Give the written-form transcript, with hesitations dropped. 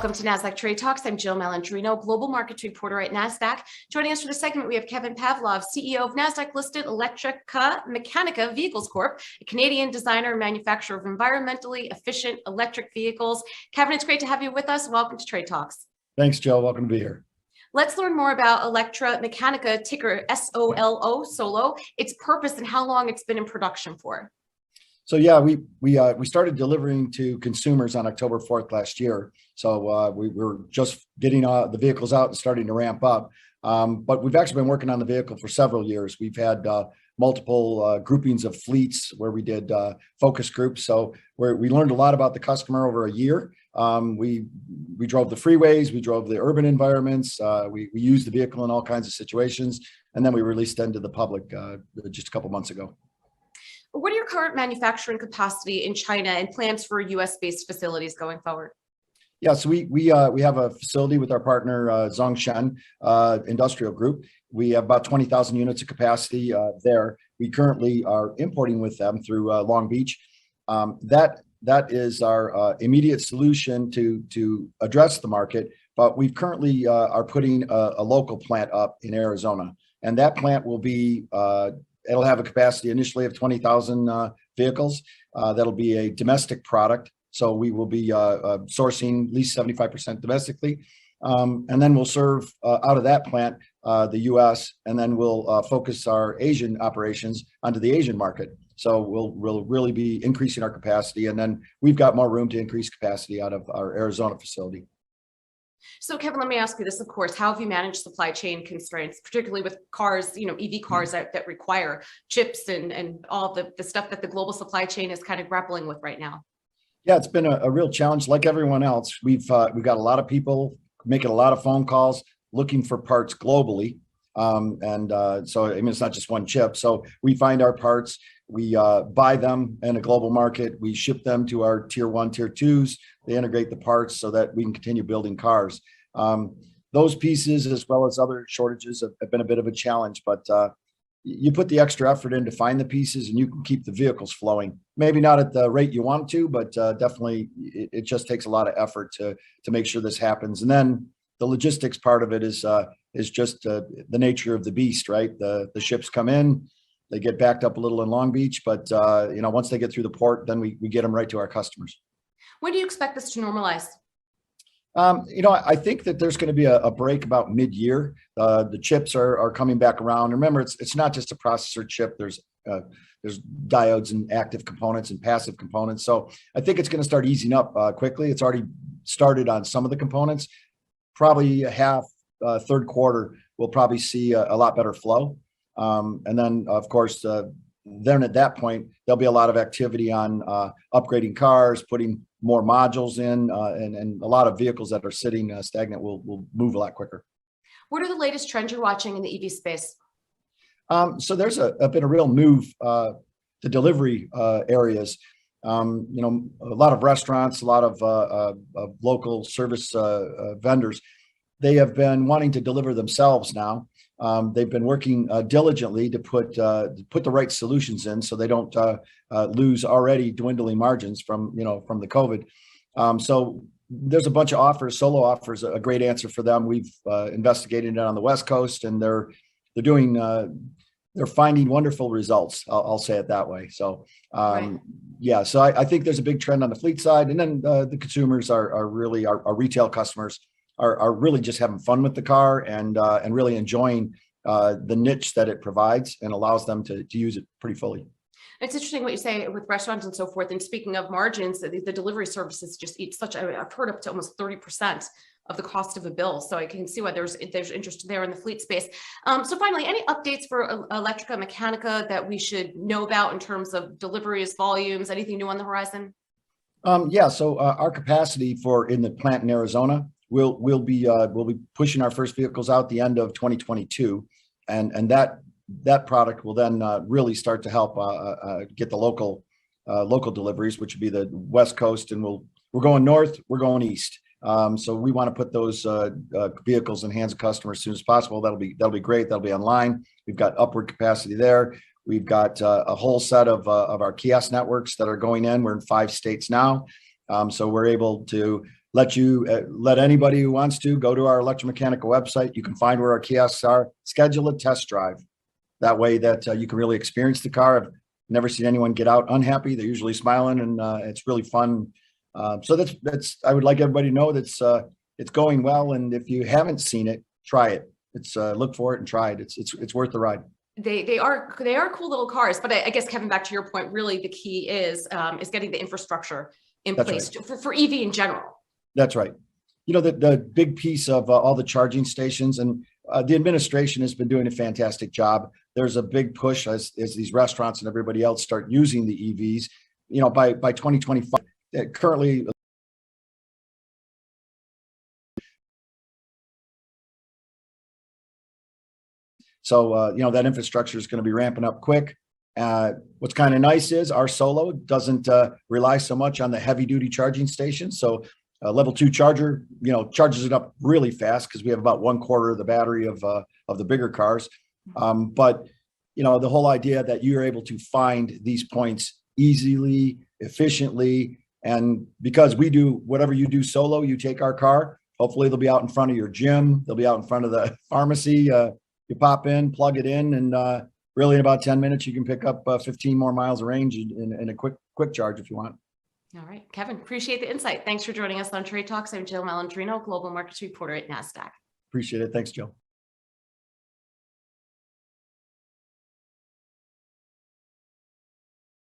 Welcome to Nasdaq Trade Talks. I'm Jill Malandrino, Global Markets Reporter at Nasdaq. Joining us for the segment, we have Kevin Pavlov, CEO of Nasdaq-listed ElectraMeccanica Vehicles Corp, a Canadian designer and manufacturer of environmentally efficient electric vehicles. Kevin, it's great to have you with us. Welcome to Trade Talks. Thanks, Jill. Welcome to be here. Let's learn more about ElectraMeccanica, ticker SOLO, its purpose and how long it's been in production for. So yeah, we started delivering to consumers on October 4th last year. So we were just getting the vehicles out and starting to ramp up. But we've actually been working on the vehicle for several years. We've had multiple groupings of fleets where we did focus groups. So we learned a lot about the customer over a year. We drove the freeways, we drove the urban environments, we used the vehicle in all kinds of situations, and then we released it into the public just a couple months ago. What are your current manufacturing capacity in China and plans for US-based facilities going forward? Yeah, so we have a facility with our partner Zhongshan Industrial Group. We have about 20,000 units of capacity there. We currently are importing with them through Long Beach. That is our immediate solution to address the market. But we currently are putting a local plant up in Arizona, and that plant will be it'll have a capacity initially of 20,000 vehicles. That'll be a domestic product. So we will be sourcing at least 75% domestically. And then we'll serve out of that plant, the US, and then we'll focus our Asian operations onto the Asian market. So we'll really be increasing our capacity. And then we've got more room to increase capacity out of our Arizona facility. So Kevin, let me ask you this, of course, how have you managed supply chain constraints, particularly with cars, EV cars that require chips and all the stuff that the global supply chain is kind of grappling with right now? Yeah, it's been a real challenge. Like everyone else, we've got a lot of people making a lot of phone calls, looking for parts globally. So, I mean, it's not just one chip. So we find our parts, we buy them in a global market, we ship them to our tier 1, tier 2s, they integrate the parts so that we can continue building cars. Those pieces, as well as other shortages, have been a bit of a challenge, but you put the extra effort in to find the pieces and you can keep the vehicles flowing. Maybe not at the rate you want to, but definitely it just takes a lot of effort to make sure this happens. And then the logistics part of it is just the nature of the beast, right? The ships come in, they get backed up a little in Long Beach, but once they get through the port, then we get them right to our customers. When do you expect this to normalize? I think that there's going to be a break about mid-year. The chips are coming back around. Remember, it's not just a processor chip. There's diodes and active components and passive components. So I think it's going to start easing up quickly. It's already started on some of the components. Probably third quarter, we'll probably see a lot better flow. And then, of course, then at that point, there'll be a lot of activity on upgrading cars, putting more modules in, and a lot of vehicles that are sitting stagnant will move a lot quicker. What are the latest trends you're watching in the EV space? So there's been a real move to delivery areas. A lot of restaurants, a lot of local service vendors, they have been wanting to deliver themselves now. They've been working diligently to put the right solutions in so they don't lose already dwindling margins from the COVID. So there's a bunch of offers. Solo offers a great answer for them. We've investigated it on the West Coast, and they're finding wonderful results. I'll say it that way. So right. Yeah, so I think there's a big trend on the fleet side, and then the consumers are really our retail customers are really just having fun with the car and really enjoying the niche that it provides and allows them to use it pretty fully. It's interesting what you say with restaurants and so forth. And speaking of margins, the delivery services just eat I've heard up to almost 30% of the cost of a bill. So I can see why there's interest there in the fleet space. So finally, any updates for ElectraMeccanica that we should know about in terms of deliveries, volumes, anything new on the horizon? Yeah, so our capacity in the plant in Arizona, we'll be pushing our first vehicles out the end of 2022, and that product will then really start to help get the local deliveries, which would be the West Coast, and we're going north, we're going east. So we want to put those vehicles in hands of customers as soon as possible. That'll be great. That'll be online. We've got upward capacity there. We've got a whole set of our kiosk networks that are going in. We're in 5 states now. So we're able to let anybody who wants to go to our ElectraMeccanica website. You can find where our kiosks are, schedule a test drive. That way that you can really experience the car. I've never seen anyone get out unhappy. They're usually smiling, and it's really fun. So that's, I would like everybody to know that's, it's going well. And if you haven't seen it, try it. It's look for it and try it. It's worth the ride. They are cool little cars, but I guess, Kevin, back to your point, really the key is getting the infrastructure in place for EV in general. That's right. You know, the big piece of all the charging stations, and the administration has been doing a fantastic job. There's a big push as these restaurants and everybody else start using the EVs. You know, by 2025, currently. So, you know, that infrastructure is going to be ramping up quick. What's kind of nice is our Solo doesn't rely so much on the heavy duty charging stations. So level 2 charger, you know, charges it up really fast because we have about 1/4 of the battery of the bigger cars. But, you know, the whole idea that you're able to find these points easily, efficiently, and because we do whatever you do Solo, you take our car, hopefully they'll be out in front of your gym. They'll be out in front of the pharmacy. You pop in, plug it in, and really in about 10 minutes, you can pick up 15 more miles of range in a quick charge if you want. All right, Kevin, appreciate the insight. Thanks for joining us on Trade Talks. I'm Jill Malandrino, Global Markets Reporter at Nasdaq. Appreciate it. Thanks, Jill.